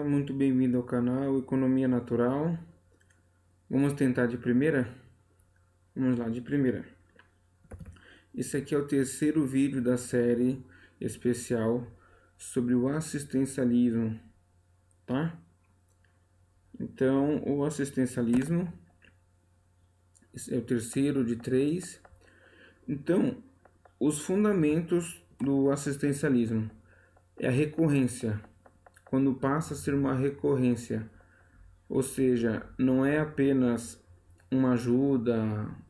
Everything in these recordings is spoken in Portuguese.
muito bem-vindo ao canal Economia Natural. Vamos tentar de primeira? Vamos lá, de primeira. Esse aqui é o terceiro vídeo da série especial sobre o assistencialismo, tá? Então, o assistencialismo, esse é o terceiro de três. Então, os fundamentos do assistencialismo é a recorrência. Quando passa a ser uma recorrência, ou seja, não é apenas uma ajuda,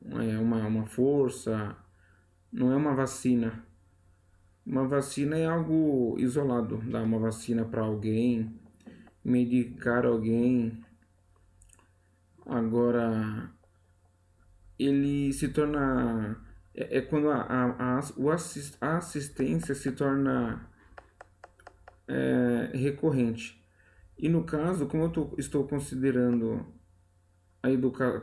uma força, não é uma vacina. Uma vacina é algo isolado, dar uma vacina para alguém, medicar alguém. Agora, ele se torna. É quando a assistência se torna recorrente. E no caso, como estou considerando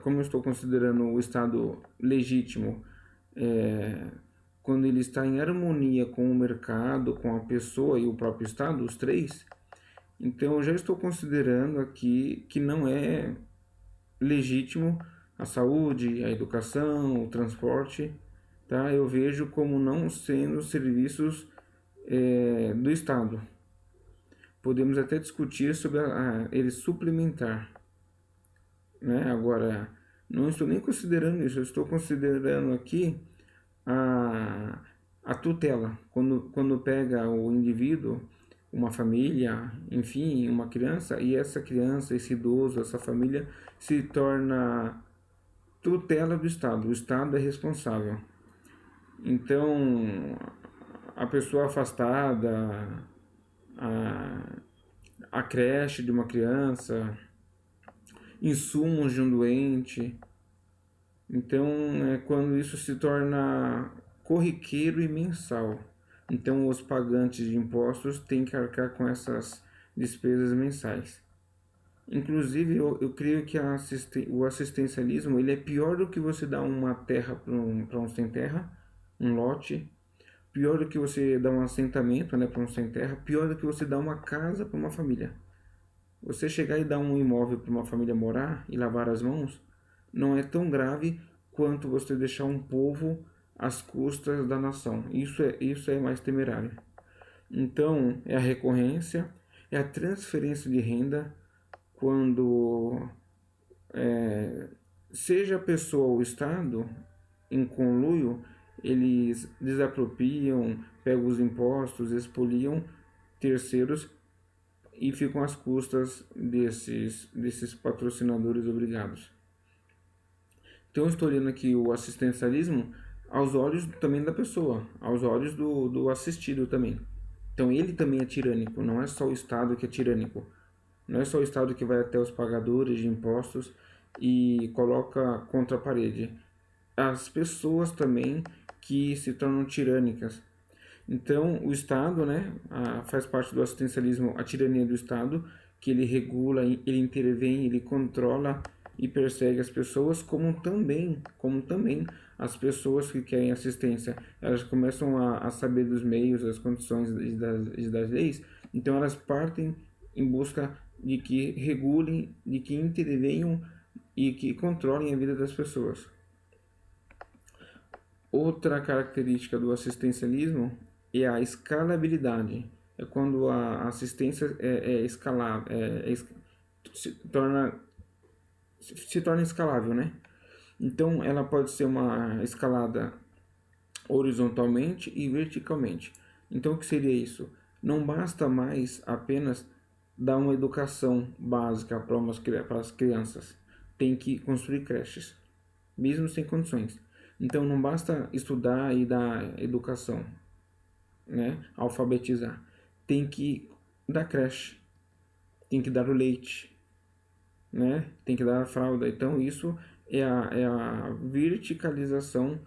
como eu estou considerando o Estado legítimo, quando ele está em harmonia com o mercado, com a pessoa e o próprio Estado, os três, então eu já estou considerando aqui que não é legítimo a saúde, a educação, o transporte, tá? Eu vejo como não sendo serviços do Estado. Podemos até discutir sobre ele suplementar, né? Agora, não estou nem considerando isso, eu estou considerando aqui a tutela. Quando pega o indivíduo, uma família, enfim, uma criança, e essa criança, esse idoso, essa família se torna tutela do Estado. O Estado é responsável. Então, a pessoa afastada, a creche de uma criança, insumos de um doente. Então, é quando isso se torna corriqueiro e mensal. Então, os pagantes de impostos têm que arcar com essas despesas mensais. Inclusive, eu creio que o assistencialismo ele é pior do que você dar uma terra para um sem terra, um lote. Pior do que você dar um assentamento, né, para um sem terra. Pior do que você dar uma casa para uma família. Você chegar e dar um imóvel para uma família morar e lavar as mãos não é tão grave quanto você deixar um povo às custas da nação. Isso é mais temerário. Então, é a recorrência, é a transferência de renda quando seja a pessoa ou o Estado, em conluio, eles desapropriam, pegam os impostos, expoliam terceiros e ficam às custas desses patrocinadores obrigados. Então, eu estou olhando aqui o assistencialismo aos olhos também da pessoa, aos olhos do assistido também. Então, ele também é tirânico, não é só o Estado que é tirânico. Não é só o Estado que vai até os pagadores de impostos e coloca contra a parede. As pessoas também que se tornam tirânicas. Então, o Estado, né, faz parte do assistencialismo, a tirania do Estado, que ele regula, ele intervém, ele controla e persegue as pessoas, como também as pessoas que querem assistência. Elas começam a saber dos meios, das condições das leis, então elas partem em busca de que regulem, de que intervenham e que controlem a vida das pessoas. Outra característica do assistencialismo é a escalabilidade. É quando a assistência é escalável, se torna escalável, né? Então, ela pode ser uma escalada horizontalmente e verticalmente. Então, o que seria isso? Não basta mais apenas dar uma educação básica para as crianças. Tem que construir creches, mesmo sem condições. Então, não basta estudar e dar educação, né? Alfabetizar. Tem que dar creche, tem que dar o leite, né? Tem que dar a fralda. Então, isso é a verticalização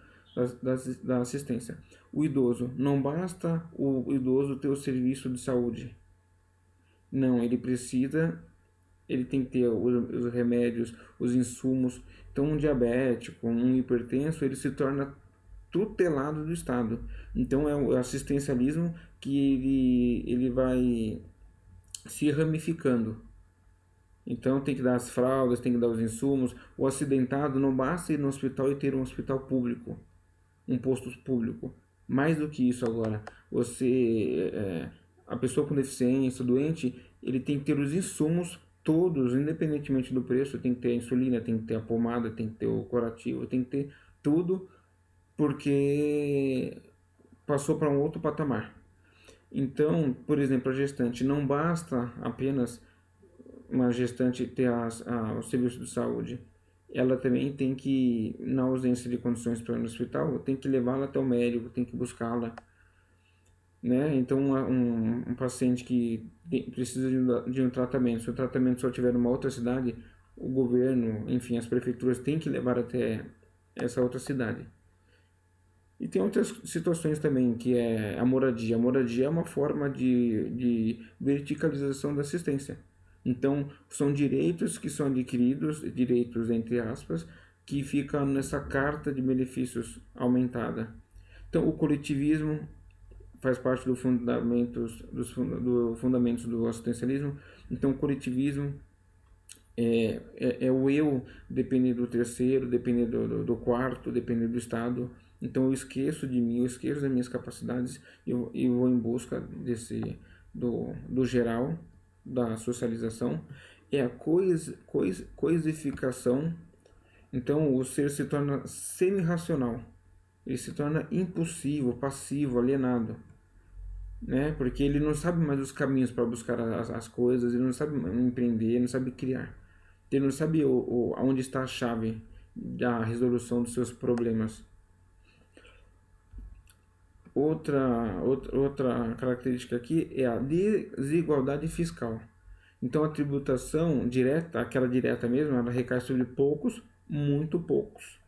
da assistência. O idoso, não basta o idoso ter o serviço de saúde. Não, ele tem que ter os remédios, os insumos. Então, um diabético, um hipertenso, ele se torna tutelado do Estado. Então, é o assistencialismo que ele vai se ramificando. Então tem que dar as fraldas, tem que dar os insumos. O acidentado não basta ir no hospital e ter um hospital público, um posto público. Mais do que isso agora, a pessoa com deficiência, doente, ele tem que ter os insumos todos, independentemente do preço, tem que ter a insulina, tem que ter a pomada, tem que ter o curativo, tem que ter tudo, porque passou para um outro patamar. Então, por exemplo, a gestante, não basta apenas uma gestante ter o serviço de saúde. Ela também tem que, na ausência de condições para ir no hospital, tem que levá-la até o médico, tem que buscá-la, né? Então, um paciente que precisa de um tratamento, se o tratamento só tiver numa outra cidade, o governo, enfim, as prefeituras têm que levar até essa outra cidade. E tem outras situações também, que é a moradia. A moradia é uma forma de verticalização da assistência. Então, são direitos que são adquiridos, direitos entre aspas, que ficam nessa carta de benefícios aumentada. Então, o coletivismo faz parte do fundamentos do assistencialismo. Então, o coletivismo é o eu depender do terceiro, depender do quarto, depender do Estado. Então eu esqueço de mim, eu esqueço das minhas capacidades e vou em busca do geral, da socialização. É a coisificação. Então o ser se torna semi-racional, ele se torna impulsivo, passivo, alienado, né? Porque ele não sabe mais os caminhos para buscar as coisas, ele não sabe empreender, ele não sabe criar. Ele não sabe onde está a chave da resolução dos seus problemas. Outra característica aqui é a desigualdade fiscal. Então a tributação direta, aquela direta mesmo, ela recai sobre poucos, muito poucos.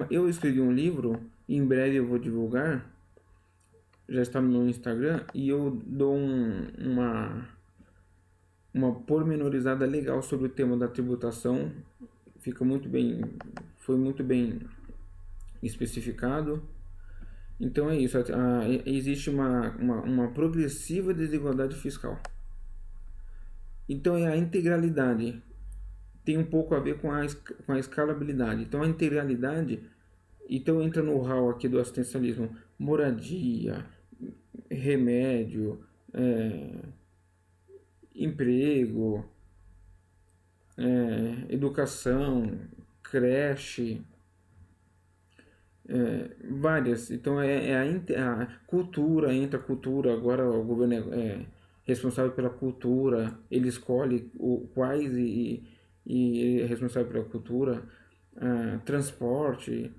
Eu escrevi um livro, em breve eu vou divulgar, já está no Instagram, e eu dou uma pormenorizada legal sobre o tema da tributação. Fica muito bem, foi muito bem especificado. Então é isso, existe uma progressiva desigualdade fiscal. Então é a integralidade, tem um pouco a ver com a escalabilidade. Então a integralidade, então entra no hall aqui do assistencialismo, moradia, remédio, emprego, educação, creche, várias. Então a cultura, entra a cultura, agora o governo é responsável pela cultura, ele escolhe quais e é responsável pela cultura, transporte,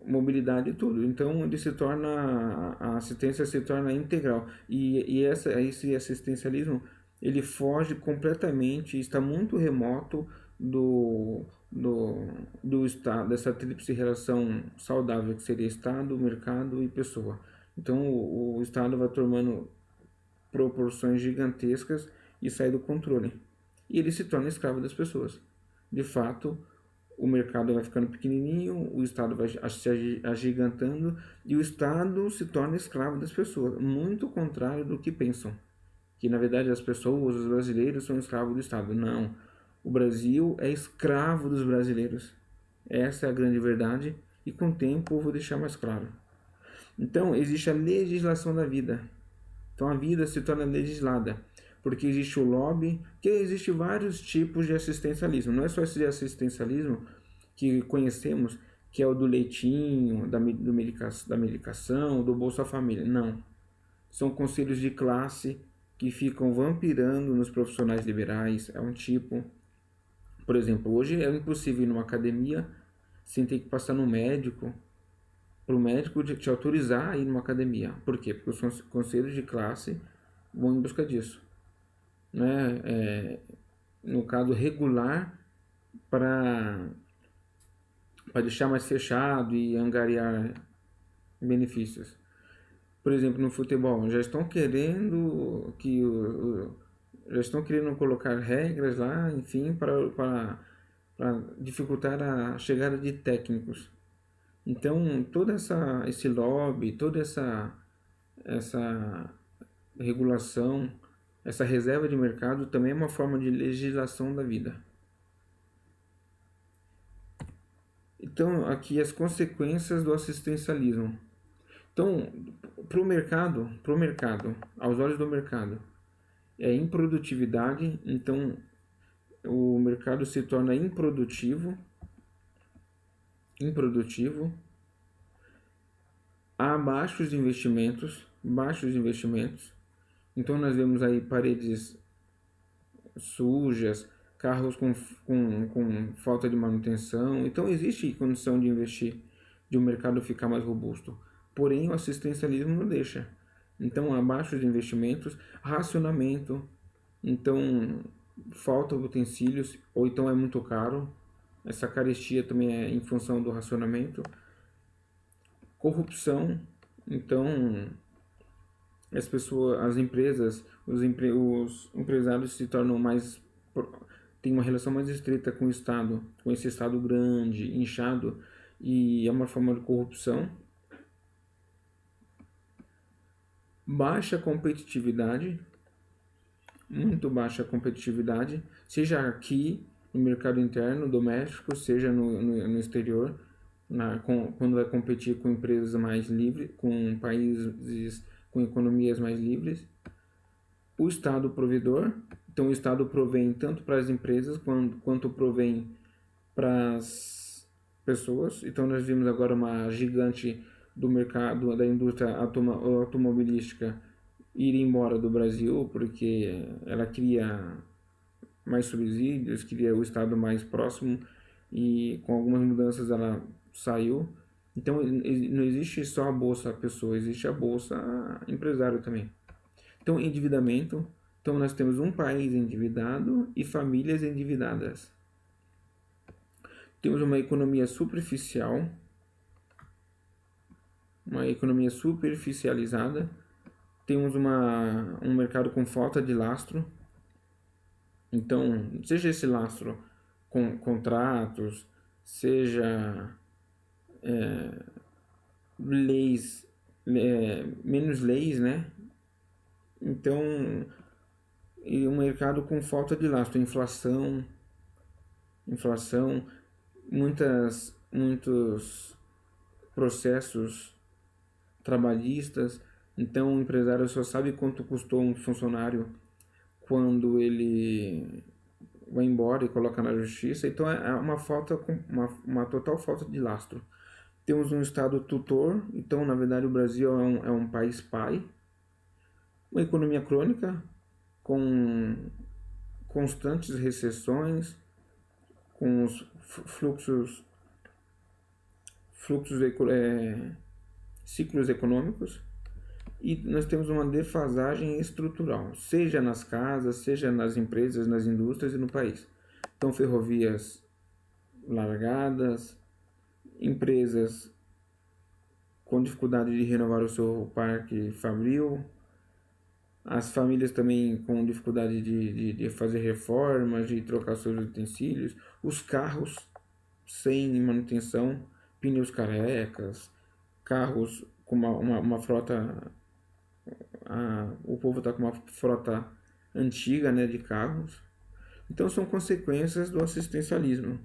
mobilidade e tudo. Então ele se torna, a assistência se torna integral. Esse assistencialismo, ele foge completamente, está muito remoto do Estado, dessa tríplice relação saudável que seria Estado, mercado e pessoa. Então o Estado vai tomando proporções gigantescas e sai do controle. E ele se torna escravo das pessoas. De fato, o mercado vai ficando pequenininho, o Estado vai se agigantando e o Estado se torna escravo das pessoas. Muito contrário do que pensam. Que na verdade as pessoas, os brasileiros, são escravos do Estado. Não. O Brasil é escravo dos brasileiros. Essa é a grande verdade e com o tempo eu vou deixar mais claro. Então existe a legislação da vida. Então a vida se torna legislada, porque existe o lobby, que existe vários tipos de assistencialismo. Não é só esse assistencialismo que conhecemos, que é o do leitinho, da medicação, do Bolsa Família. Não. São conselhos de classe que ficam vampirando nos profissionais liberais. É um tipo. Por exemplo, hoje é impossível ir numa academia sem ter que passar no médico, para o médico te autorizar a ir numa academia. Por quê? Porque os conselhos de classe vão em busca disso. Né? No caso, regular para deixar mais fechado e angariar benefícios. Por exemplo, no futebol, já estão querendo colocar regras lá, enfim, para dificultar a chegada de técnicos. Então, esse lobby, toda essa regulação, essa reserva de mercado também é uma forma de legislação da vida. Então, aqui as consequências do assistencialismo. Então, para o mercado, aos olhos do mercado, é improdutividade. Então, o mercado se torna improdutivo, há baixos investimentos. Então, nós vemos aí paredes sujas, carros com falta de manutenção. Então, existe condição de investir, de o mercado ficar mais robusto. Porém, o assistencialismo não deixa. Então, há baixos investimentos, racionamento. Então, falta utensílios, ou então é muito caro. Essa carestia também é em função do racionamento. Corrupção. Então, as empresas, os empresários se tornam mais, tem uma relação mais estreita com o Estado, com esse Estado grande, inchado, e é uma forma de corrupção. Baixa competitividade, muito baixa competitividade, seja aqui no mercado interno, doméstico, seja no exterior, quando vai competir com empresas mais livres, com países com economias mais livres. O Estado provedor, então o Estado provém tanto para as empresas quanto provém para as pessoas. Então nós vimos agora uma gigante do mercado, da indústria automobilística ir embora do Brasil, porque ela queria mais subsídios, queria o Estado mais próximo, e com algumas mudanças ela saiu. Então não existe só a bolsa pessoa, existe a bolsa empresário também. Então, endividamento. Então, nós temos um país endividado e famílias endividadas. Temos uma economia superficial, uma economia superficializada. Temos um mercado com falta de lastro. Então, seja esse lastro com contratos, seja leis, menos leis, né? Então, e um mercado com falta de lastro, inflação, muitos processos trabalhistas. Então, o empresário só sabe quanto custou um funcionário quando ele vai embora e coloca na justiça. Então, é uma total falta de lastro. Temos um Estado tutor. Então, na verdade, o Brasil é um país pai. Uma economia crônica, com constantes recessões, com os ciclos econômicos, e nós temos uma defasagem estrutural, seja nas casas, seja nas empresas, nas indústrias e no país. Então, ferrovias largadas, empresas com dificuldade de renovar o seu parque fabril, as famílias também com dificuldade de fazer reformas, de trocar seus utensílios, os carros sem manutenção, pneus carecas, carros com uma frota, o povo está com uma frota antiga, né, de carros. Então são consequências do assistencialismo,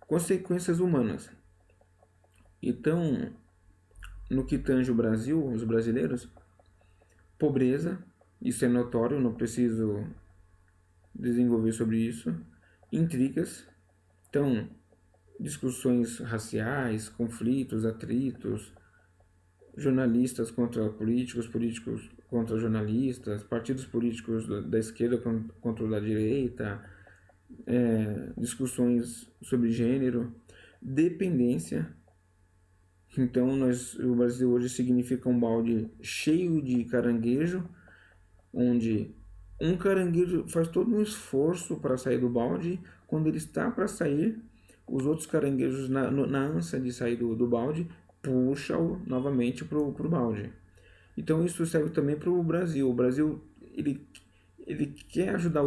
consequências humanas. Então, no que tange o Brasil, os brasileiros, pobreza, isso é notório, não preciso desenvolver sobre isso. Intrigas, então, discussões raciais, conflitos, atritos, jornalistas contra políticos, políticos contra jornalistas, partidos políticos da esquerda contra o da direita, discussões sobre gênero, dependência. Então, o Brasil hoje significa um balde cheio de caranguejo, onde um caranguejo faz todo um esforço para sair do balde. Quando ele está para sair, os outros caranguejos, na ânsia de sair do balde, puxam novamente para o balde. Então, isso serve também para o Brasil. O Brasil ele quer ajudar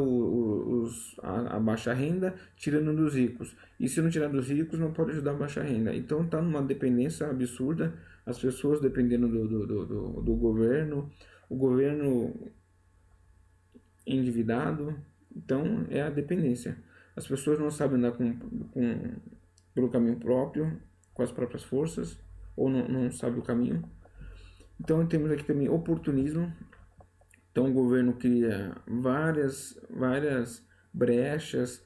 a baixa renda tirando dos ricos. E se não tirar dos ricos, não pode ajudar a baixa renda. Então está numa dependência absurda, as pessoas dependendo do governo, o governo endividado, então é a dependência. As pessoas não sabem andar pelo caminho próprio, com as próprias forças, ou não sabem o caminho. Então temos aqui também oportunismo. Então o governo cria várias brechas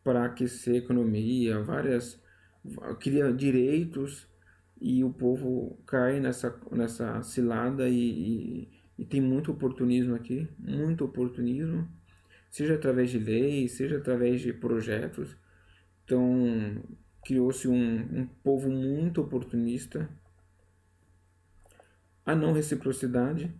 para aquecer a economia, cria direitos e o povo cai nessa cilada e tem muito oportunismo aqui, muito oportunismo, seja através de leis, seja através de projetos. Então criou-se um povo muito oportunista, a não reciprocidade.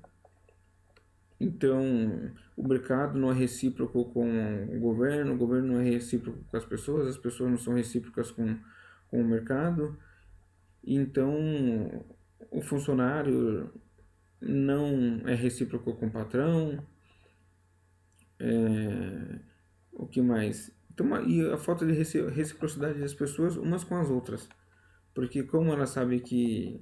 Então, o mercado não é recíproco com o governo não é recíproco com as pessoas não são recíprocas com o mercado. Então, o funcionário não é recíproco com o patrão. O que mais? Então, e a falta de reciprocidade das pessoas umas com as outras. Porque como ela sabe que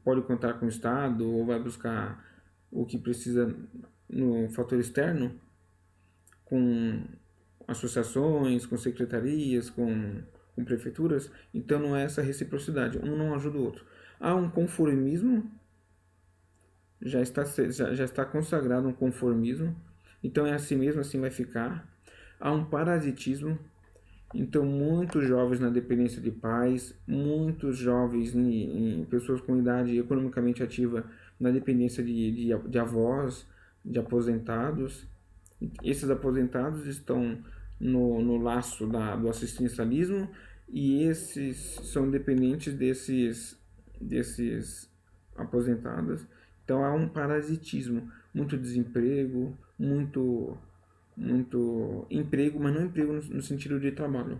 pode contar com o Estado ou vai buscar o que precisa no fator externo, com associações, com secretarias, com prefeituras, então não é essa reciprocidade, um não ajuda o outro. Há um conformismo, já está consagrado um conformismo, então é assim mesmo, assim vai ficar. Há um parasitismo, então muitos jovens na dependência de pais, muitos jovens em pessoas com idade economicamente ativa na dependência de avós, de aposentados. Esses aposentados estão no laço do assistencialismo e esses são dependentes desses aposentados. Então há um parasitismo, muito desemprego, muito emprego, mas não emprego no sentido de trabalho,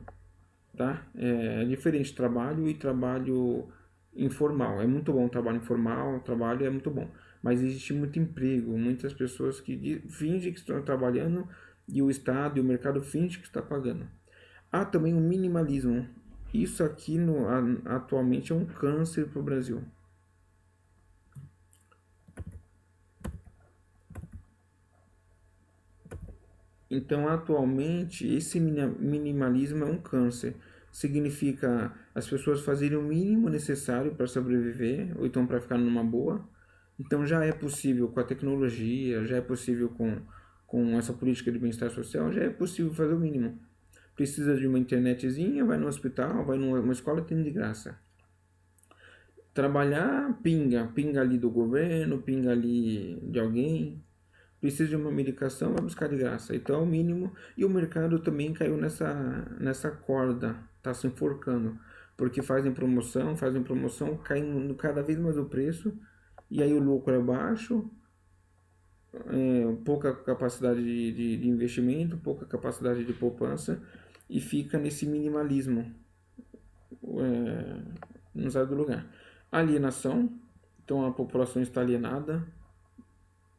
tá? É diferente trabalho e trabalho informal. É muito bom o trabalho informal, o trabalho é muito bom, mas existe muito emprego, muitas pessoas que fingem que estão trabalhando e o Estado e o mercado fingem que está pagando. Há também o minimalismo. Isso aqui atualmente é um câncer para o Brasil. Então, atualmente, esse minimalismo é um câncer. Significa as pessoas fazerem o mínimo necessário para sobreviver, ou então para ficar numa boa. Então, já é possível com a tecnologia, já é possível com essa política de bem-estar social, já é possível fazer o mínimo. Precisa de uma internetzinha, vai no hospital, vai numa escola, tem de graça. Trabalhar, pinga ali do governo, pinga ali de alguém, precisa de uma medicação, vai buscar de graça. Então é o mínimo. E o mercado também caiu nessa corda, está se enforcando. Porque fazem promoção, caindo cada vez mais o preço. E aí o lucro é baixo, pouca capacidade de investimento, pouca capacidade de poupança. E fica nesse minimalismo. Não sai do lugar. Alienação. Então a população está alienada,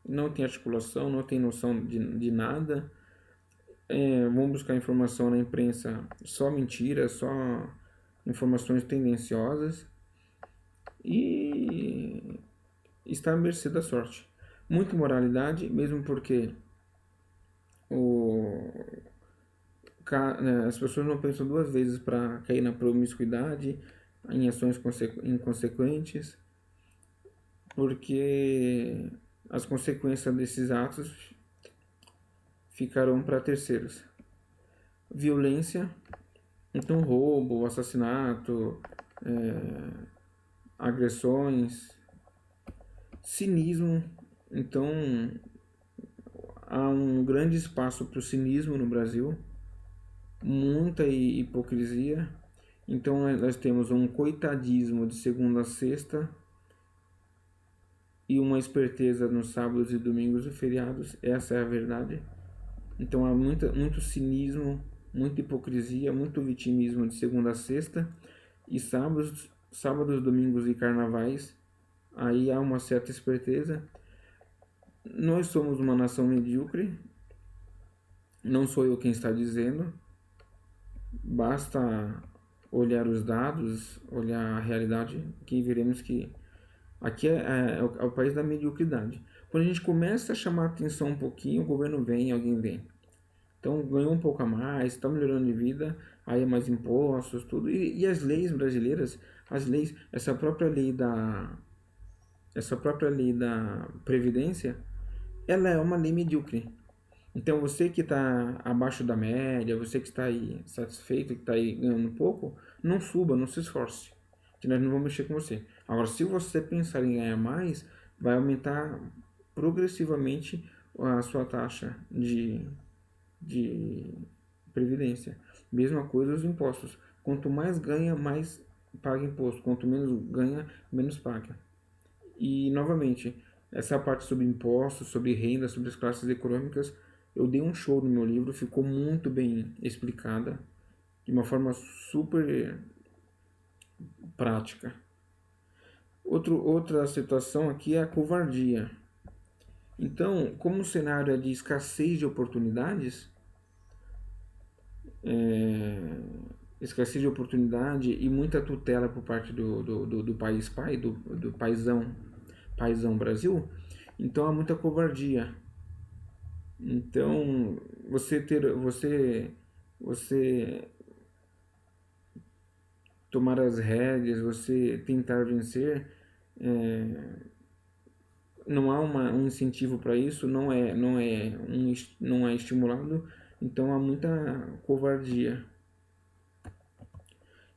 não tem articulação, não tem noção de nada. Vão buscar informação na imprensa, só mentira, só informações tendenciosas e está à mercê da sorte. Muita imoralidade, mesmo porque o, as pessoas não pensam duas vezes para cair na promiscuidade, em ações inconsequentes, porque as consequências desses atos ficarão para terceiros. Violência, então roubo, assassinato, agressões, cinismo. Então há um grande espaço para o cinismo no Brasil, muita hipocrisia. Então nós temos um coitadismo de segunda a sexta e uma esperteza nos sábados e domingos e feriados. Essa é a verdade. Então há muito cinismo, muita hipocrisia, muito vitimismo de segunda a sexta e sábados, domingos e carnavais. Aí há uma certa esperteza. Nós somos uma nação medíocre. Não sou eu quem está dizendo. Basta olhar os dados, olhar a realidade, que veremos que Aqui é o país da mediocridade. Quando a gente começa a chamar atenção um pouquinho, o governo vem, alguém vem. Então ganhou um pouco a mais, está melhorando de vida, aí é mais impostos, tudo. E as leis brasileiras, as leis, essa própria lei da Previdência, ela é uma lei medíocre. Então você que está abaixo da média, você que está aí satisfeito, que está aí ganhando um pouco, não suba, não se esforce, que nós não vamos mexer com você. Agora, se você pensar em ganhar mais, vai aumentar progressivamente a sua taxa de previdência. Mesma coisa os impostos. Quanto mais ganha, mais paga imposto. Quanto menos ganha, menos paga. E, novamente, essa parte sobre impostos, sobre renda, sobre as classes econômicas, eu dei um show no meu livro, ficou muito bem explicada, de uma forma super prática. Outra situação aqui é a covardia. Então, como o cenário é de escassez de oportunidades, é, escassez de oportunidade e muita tutela por parte do país pai, do paizão Brasil, então há muita covardia. Então, você tomar as rédeas, você tentar vencer, é, não há um incentivo para isso, não é estimulado, então há muita covardia.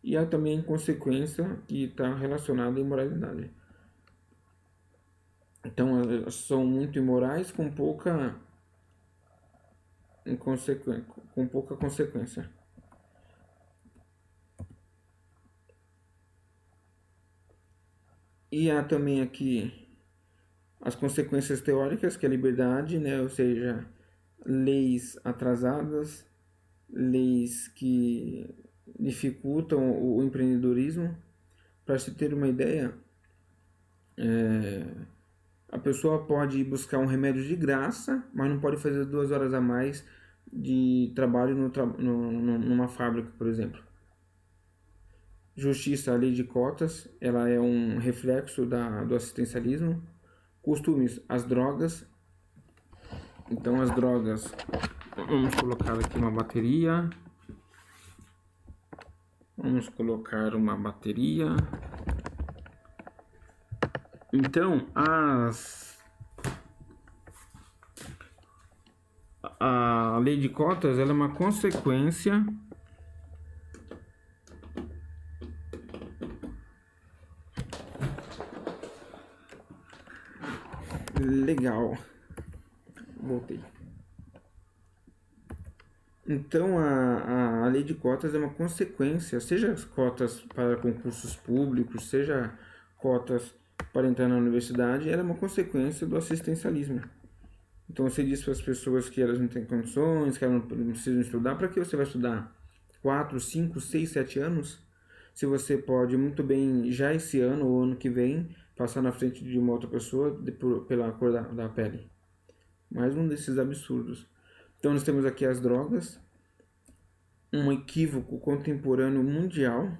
E há também consequência que está relacionada à imoralidade. Então, são muito imorais com pouca consequência. E há também aqui as consequências teóricas, que é a liberdade, né? Ou seja, leis atrasadas, leis que dificultam o empreendedorismo. Para se ter uma ideia, a pessoa pode ir buscar um remédio de graça, mas não pode fazer 2 horas a mais de trabalho numa fábrica, por exemplo. Justiça, a lei de cotas, ela é um reflexo do assistencialismo. Costumes, as drogas. Então, as drogas, vamos colocar aqui uma bateria. Vamos colocar uma bateria. Então, a lei de cotas, ela é uma consequência legal. Voltei. Então, a lei de cotas é uma consequência, seja as cotas para concursos públicos, seja cotas para entrar na universidade, ela é uma consequência do assistencialismo. Então, você diz para as pessoas que elas não têm condições, que elas não precisam estudar, para que você vai estudar 4, 5, 6, 7 anos? Se você pode muito bem, já esse ano ou ano que vem, passar na frente de uma outra pessoa pela cor da pele. Mais um desses absurdos. Então, nós temos aqui as drogas, um equívoco contemporâneo mundial.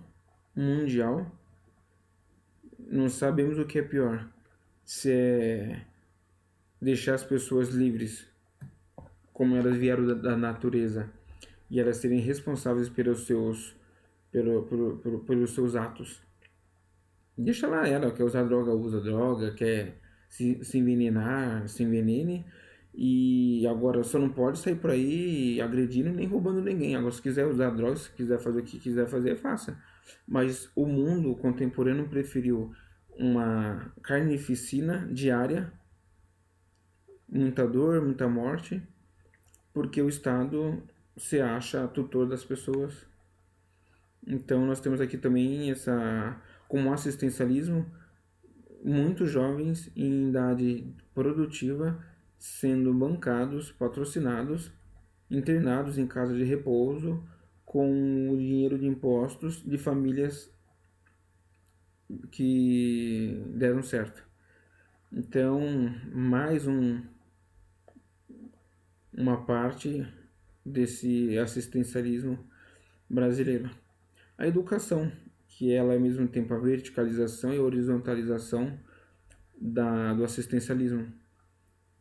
Não sabemos o que é pior. Se é deixar as pessoas livres, como elas vieram da natureza, e elas serem responsáveis pelos seus atos. Deixa lá ela, quer usar droga, usa droga, quer se envenenar, se envenene. E agora só não pode sair por aí agredindo nem roubando ninguém. Agora, se quiser usar droga, se quiser fazer o que quiser fazer, faça. Mas o mundo contemporâneo preferiu uma carnificina diária, muita dor, muita morte, porque o Estado se acha tutor das pessoas. Então, nós temos aqui também como assistencialismo, muitos jovens em idade produtiva sendo bancados, patrocinados, internados em casa de repouso com o dinheiro de impostos de famílias que deram certo. Então, mais uma parte desse assistencialismo brasileiro. A educação, que ela é ao mesmo tempo a verticalização e a horizontalização do assistencialismo.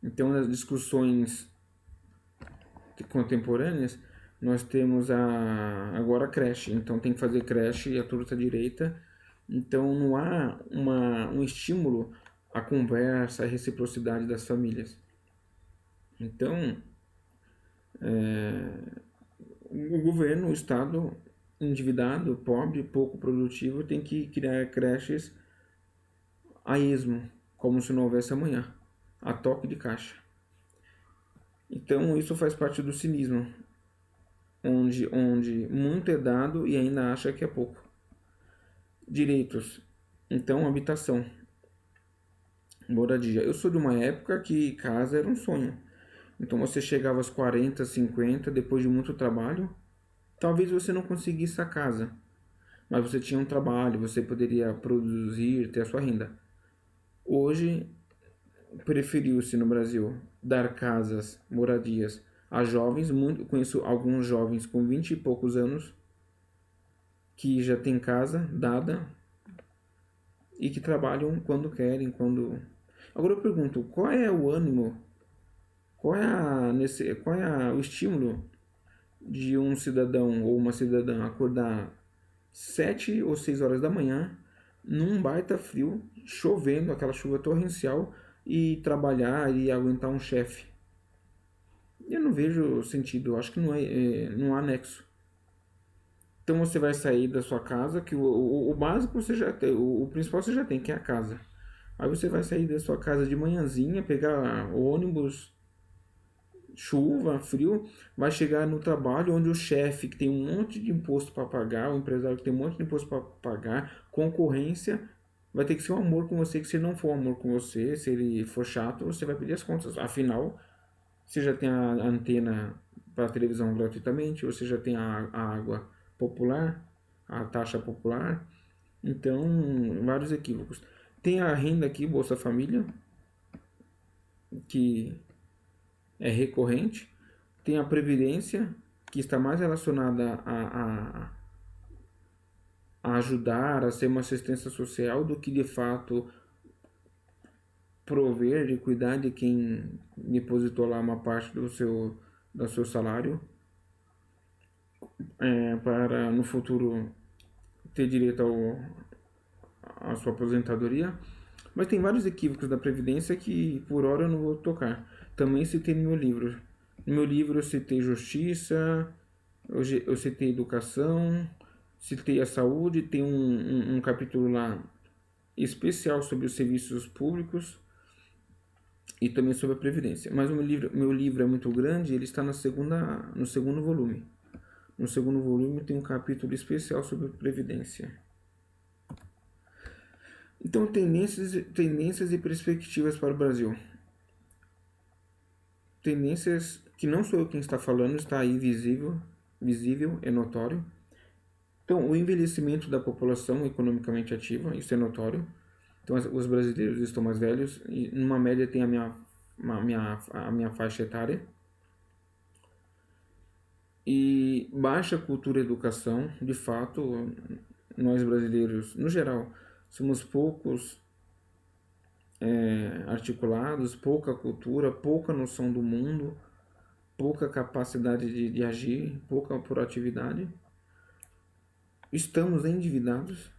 Então, nas discussões contemporâneas, nós temos agora a creche. Então, tem que fazer creche à torta direita. Então, não há um estímulo à conversa, à reciprocidade das famílias. Então, o governo, o Estado endividado, pobre, pouco produtivo, tem que criar creches a esmo, como se não houvesse amanhã, a toque de caixa. Então, isso faz parte do cinismo, onde muito é dado e ainda acha que é pouco. Direitos. Então, habitação, moradia. Eu sou de uma época que casa era um sonho. Então, você chegava aos 40, 50, depois de muito trabalho, talvez você não conseguisse a casa, mas você tinha um trabalho, você poderia produzir, ter a sua renda. Hoje, preferiu-se no Brasil dar casas, moradias a jovens. Conheço alguns jovens com 20 e poucos anos que já têm casa dada e que trabalham quando querem, quando... Agora eu pergunto, qual é o ânimo, qual é o estímulo de um cidadão ou uma cidadã acordar 7 ou 6 horas da manhã, num baita frio, chovendo, aquela chuva torrencial, e trabalhar e aguentar um chefe? Eu não vejo sentido, eu acho que não há nexo. Então você vai sair da sua casa, que o básico você já tem, o principal você já tem, que é a casa. Aí você vai sair da sua casa de manhãzinha, pegar o ônibus, chuva, frio, vai chegar no trabalho onde o chefe que tem um monte de imposto para pagar, o empresário que tem um monte de imposto para pagar, concorrência, vai ter que ser um amor com você, que se não for um amor com você, se ele for chato, você vai pedir as contas. Afinal, você já tem a antena para televisão gratuitamente, você já tem a água popular, a taxa popular, então vários equívocos. Tem a renda aqui, Bolsa Família, que é recorrente. Tem a previdência, que está mais relacionada a ajudar, a ser uma assistência social, do que de fato prover e cuidar de quem depositou lá uma parte do seu salário, para no futuro ter direito à sua aposentadoria. Mas tem vários equívocos da Previdência que por hora eu não vou tocar. Também citei no meu livro. No meu livro eu citei justiça, eu citei educação, citei a saúde, tem um capítulo lá especial sobre os serviços públicos e também sobre a Previdência. Mas o meu livro é muito grande, ele está no segundo volume. No segundo volume tem um capítulo especial sobre Previdência. Então, tendências e perspectivas para o Brasil. Tendências que não sou eu quem está falando, está aí visível, é notório. Então, o envelhecimento da população economicamente ativa, isso é notório. Então, os brasileiros estão mais velhos e, numa média, tem a minha faixa etária. E baixa cultura e educação, de fato, nós brasileiros, no geral, somos poucos articulados, pouca cultura, pouca noção do mundo, pouca capacidade de agir, pouca proatividade. Estamos endividados,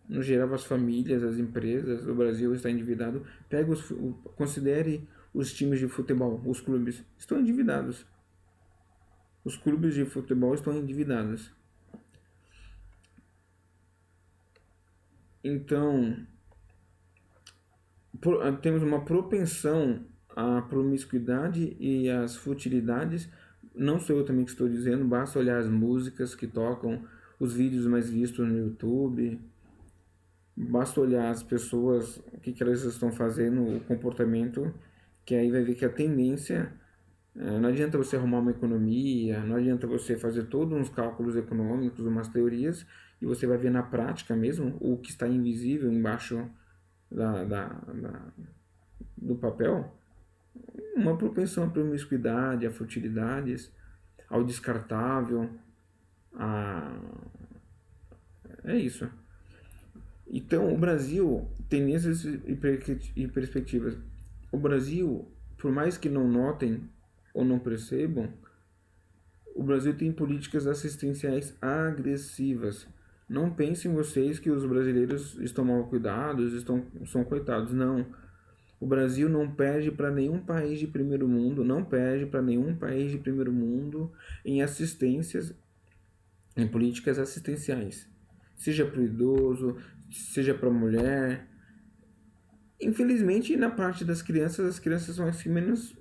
no geral as famílias, as empresas, o Brasil está endividado. Considere os times de futebol, os clubes estão endividados. Os clubes de futebol estão endividados. Então, temos uma propensão à promiscuidade e às futilidades. Não sou eu também que estou dizendo, basta olhar as músicas que tocam, os vídeos mais vistos no YouTube, basta olhar as pessoas, o que elas estão fazendo, o comportamento, que aí vai ver que a tendência... Não adianta você arrumar uma economia, não adianta você fazer todos uns cálculos econômicos, umas teorias, e você vai ver na prática mesmo o que está invisível embaixo do papel, uma propensão à promiscuidade, a futilidades, ao descartável, a... é isso. Então, o Brasil, tendências e perspectivas. O Brasil, por mais que não notem ou não percebam, o Brasil tem políticas assistenciais agressivas. Não pensem vocês que os brasileiros estão mal cuidados, são coitados. Não. O Brasil não perde para nenhum país de primeiro mundo, não perde para nenhum país de primeiro mundo em assistências, em políticas assistenciais. Seja para o idoso, seja para a mulher. Infelizmente, na parte das crianças, as crianças são as que menos.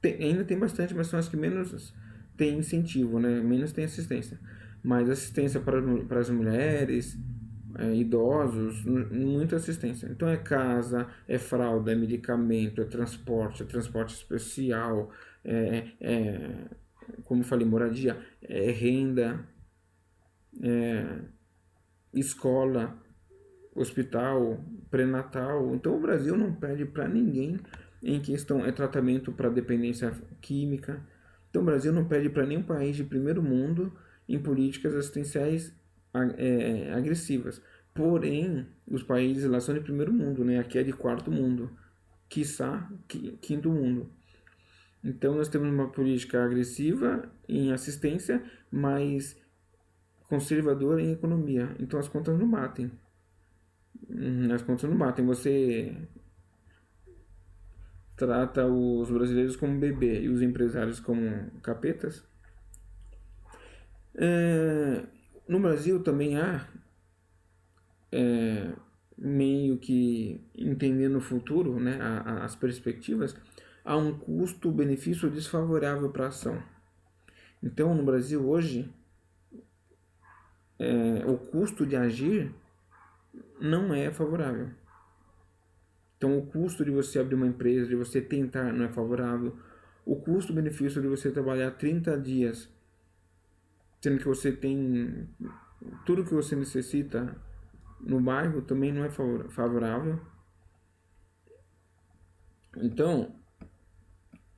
Ainda tem bastante, mas são as que menos têm incentivo, né? Menos têm assistência. Mas assistência para as mulheres, idosos, muita assistência. Então é casa, é fralda, é medicamento, é transporte especial, como eu falei, moradia, é renda, escola, hospital, pré-natal. Então o Brasil não perde para ninguém em questão é tratamento para dependência química. Então o Brasil não perde para nenhum país de primeiro mundo em políticas assistenciais agressivas. Porém, os países lá são de primeiro mundo, né? Aqui é de quarto mundo, quiçá quinto mundo. Então nós temos uma política agressiva em assistência, mas conservadora em economia. Então as contas não batem. As contas não batem. Você trata os brasileiros como bebê e os empresários como capetas. No Brasil também há, meio que entendendo o futuro, né, as perspectivas, há um custo-benefício desfavorável para a ação. Então, no Brasil hoje, o custo de agir não é favorável. Então, o custo de você abrir uma empresa, de você tentar, não é favorável. O custo-benefício de você trabalhar 30 dias, sendo que você tem tudo que você necessita no bairro, também não é favorável. Então,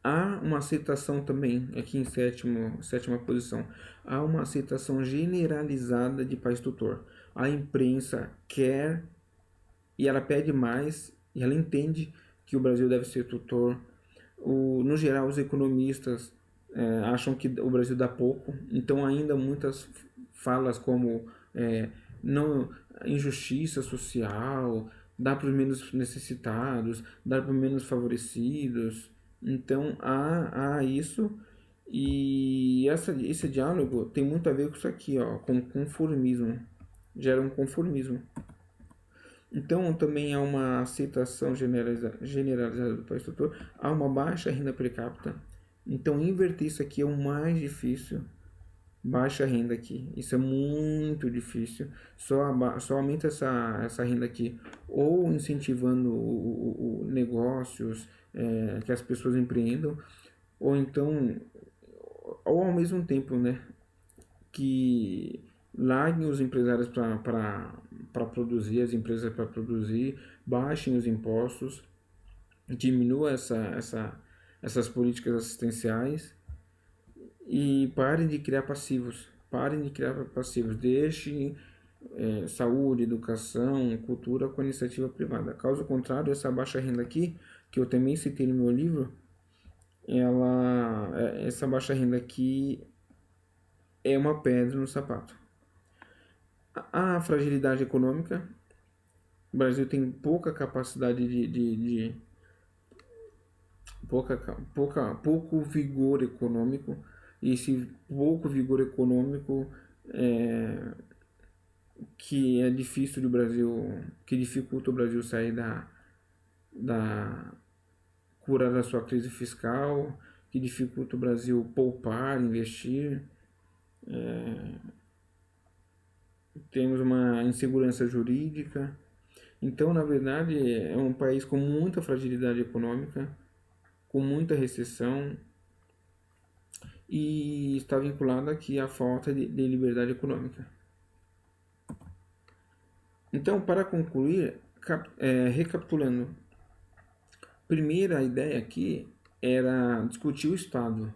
há uma aceitação também, aqui em sétima posição, há uma aceitação generalizada de pais tutor. A imprensa quer e ela pede mais e ela entende que o Brasil deve ser tutor. No geral, os economistas acham que o Brasil dá pouco, então ainda muitas falas como não injustiça social, dar para os menos necessitados, dar para os menos favorecidos. Então há isso e esse diálogo tem muito a ver com isso aqui, ó, com conformismo. Gera um conformismo. Então também há uma aceitação generalizada do país tutor, há uma baixa renda per capita. Então inverter isso aqui é o mais difícil. Baixa renda aqui, isso é muito difícil. Só aumenta essa renda aqui, ou incentivando negócios, que as pessoas empreendam, ou então, ou ao mesmo tempo, né, que larguem os empresários para produzir, as empresas para produzir, baixem os impostos, diminua essas políticas assistenciais e parem de criar passivos. Parem de criar passivos. Deixem saúde, educação, cultura com a iniciativa privada. Caso contrário, essa baixa renda aqui, que eu também citei no meu livro, essa baixa renda aqui é uma pedra no sapato. A fragilidade econômica. O Brasil tem pouca capacidade de pouco vigor econômico. E esse pouco vigor econômico que é difícil do Brasil, que dificulta o Brasil sair da cura da sua crise fiscal, que dificulta o Brasil poupar, investir. Temos uma insegurança jurídica. Então, na verdade, é um país com muita fragilidade econômica, com muita recessão e está vinculado aqui à falta de liberdade econômica. Então, para concluir, recapitulando, primeira ideia aqui era discutir o Estado.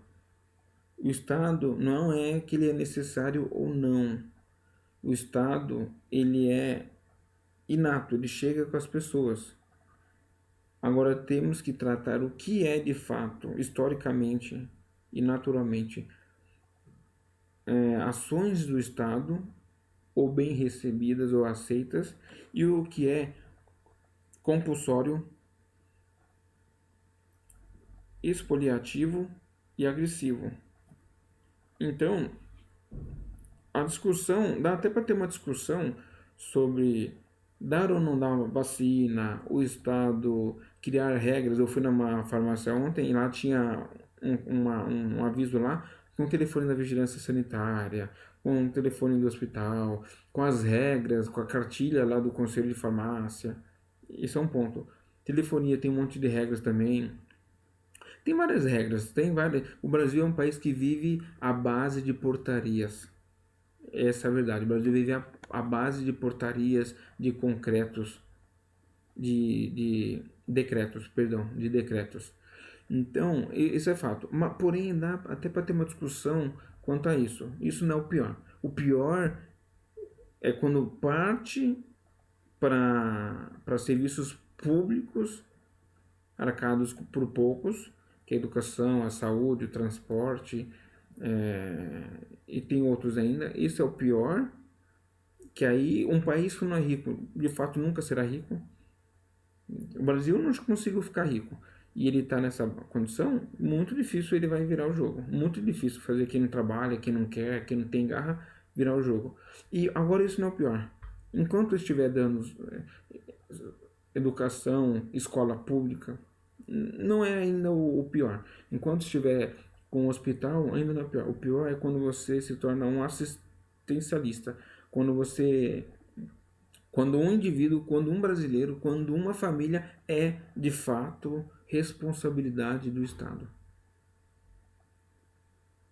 O Estado não é que ele é necessário ou não. O Estado, ele é inato, ele chega com as pessoas. Agora temos que tratar o que é de fato, historicamente e naturalmente, ações do Estado, ou bem recebidas ou aceitas, e o que é compulsório, expoliativo e agressivo. Então, a discussão, dá até para ter uma discussão sobre dar ou não dar uma vacina, o Estado criar regras. Eu fui numa farmácia ontem e lá tinha um aviso lá com o telefone da vigilância sanitária, com o telefone do hospital, com as regras, com a cartilha lá do conselho de farmácia. Isso é um ponto. Telefonia tem um monte de regras também. Tem várias regras, tem várias. O Brasil é um país que vive à base de portarias. Essa é a verdade. O Brasil vive à base de portarias, de concretos, de decretos, perdão, de decretos. Então, isso é fato. Mas, porém, dá até para ter uma discussão quanto a isso. Isso não é o pior. O pior é quando parte para serviços públicos arcados por poucos, que é a educação, a saúde, o transporte, e tem outros ainda. Isso é o pior, que aí um país que não é rico, de fato nunca será rico. O Brasil não conseguiu ficar rico e ele está nessa condição, muito difícil ele vai virar o jogo. Muito difícil fazer quem não trabalha, quem não quer, quem não tem garra, virar o jogo. E agora isso não é o pior. Enquanto estiver dando educação, escola pública, não é ainda o pior. Enquanto estiver com o hospital, ainda não é o pior. O pior é quando você se torna um assistencialista. Quando um indivíduo, quando um brasileiro, quando uma família é de fato responsabilidade do Estado.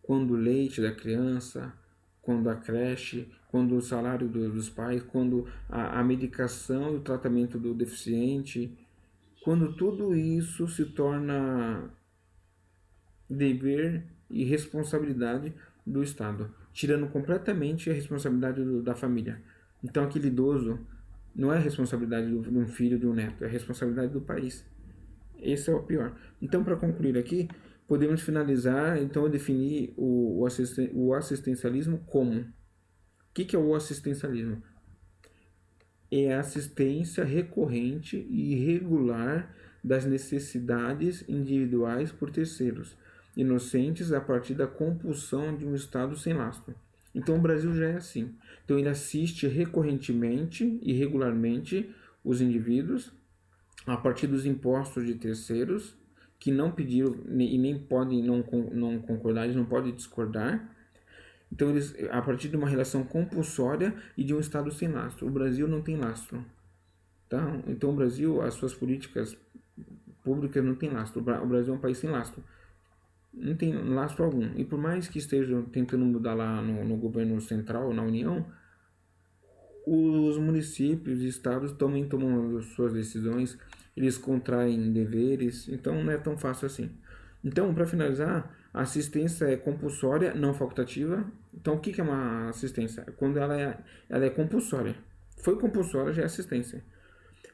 Quando o leite da criança, quando a creche, quando o salário dos pais, quando a medicação e o tratamento do deficiente, quando tudo isso se torna dever e responsabilidade do Estado, tirando completamente a responsabilidade da família. Então aquele idoso não é a responsabilidade de um filho, de um neto, é a responsabilidade do país. Esse é o pior. Então, para concluir aqui, podemos finalizar, então, definir o assistencialismo como. O que é o assistencialismo? É a assistência recorrente e regular das necessidades individuais por terceiros, inocentes a partir da compulsão de um Estado sem lastro. Então o Brasil já é assim. Então ele assiste recorrentemente e regularmente os indivíduos a partir dos impostos de terceiros que não pediram e nem podem não concordar, eles não podem discordar. Então, eles, a partir de uma relação compulsória e de um Estado sem lastro. O Brasil não tem lastro. Tá? Então, o Brasil, as suas políticas públicas não tem lastro. O Brasil é um país sem lastro. Não tem lastro algum. E por mais que estejam tentando mudar lá no governo central, na União, os municípios e estados também tomam suas decisões, eles contraem deveres, então não é tão fácil assim. Então, para finalizar, a assistência é compulsória, não facultativa. Então, o que é uma assistência? Quando ela é compulsória. Foi compulsória, já é assistência.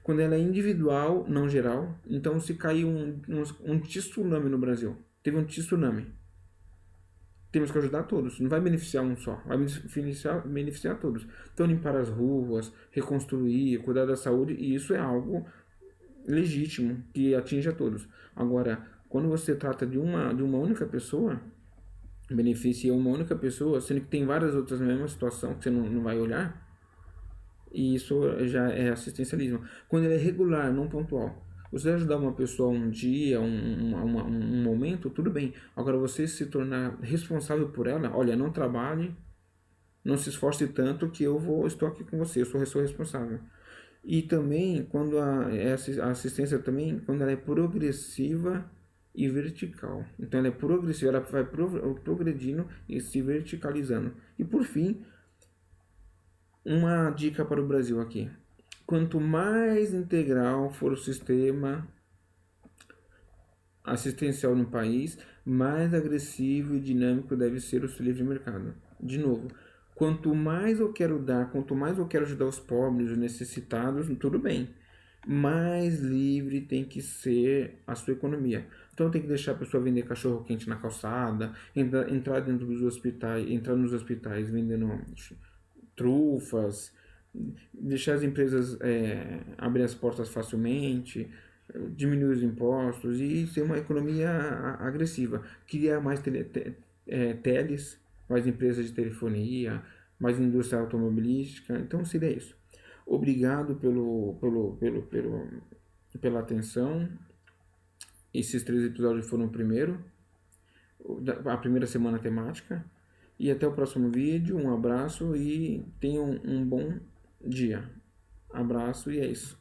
Quando ela é individual, não geral. Então, se caiu um tsunami no Brasil, teve um tsunami, temos que ajudar todos. Não vai beneficiar um só, vai beneficiar todos. Então, limpar as ruas, reconstruir, cuidar da saúde, e isso é algo legítimo, que atinge a todos. Agora, quando você trata de uma única pessoa, beneficia uma única pessoa, sendo que tem várias outras na mesma situação que você não vai olhar, e isso já é assistencialismo. Quando ele é regular, não pontual. Você ajudar uma pessoa um dia, um momento, tudo bem. Agora, você se tornar responsável por ela, olha, não trabalhe, não se esforce tanto que estou aqui com você, eu sou responsável. E também, quando a assistência também, quando ela é progressiva e vertical. Então, ela é progressiva, ela vai progredindo e se verticalizando. E, por fim, uma dica para o Brasil aqui. Quanto mais integral for o sistema assistencial no país, mais agressivo e dinâmico deve ser o seu livre mercado. De novo, Quanto mais eu quero dar, quanto mais eu quero ajudar os pobres, os necessitados, tudo bem. Mais livre tem que ser a sua economia. Então tem que deixar a pessoa vender cachorro quente na calçada, entrar dentro dos hospitais, entrar nos hospitais vendendo trufas, deixar as empresas abrir as portas facilmente, diminuir os impostos e ser uma economia agressiva. Criar mais teles, mais empresas de telefonia, mais indústria automobilística. Então seria isso. Obrigado pela atenção. Esses 3 episódios foram a primeira semana temática. E até o próximo vídeo. Um abraço e tenham um bom dia. Abraço e é isso.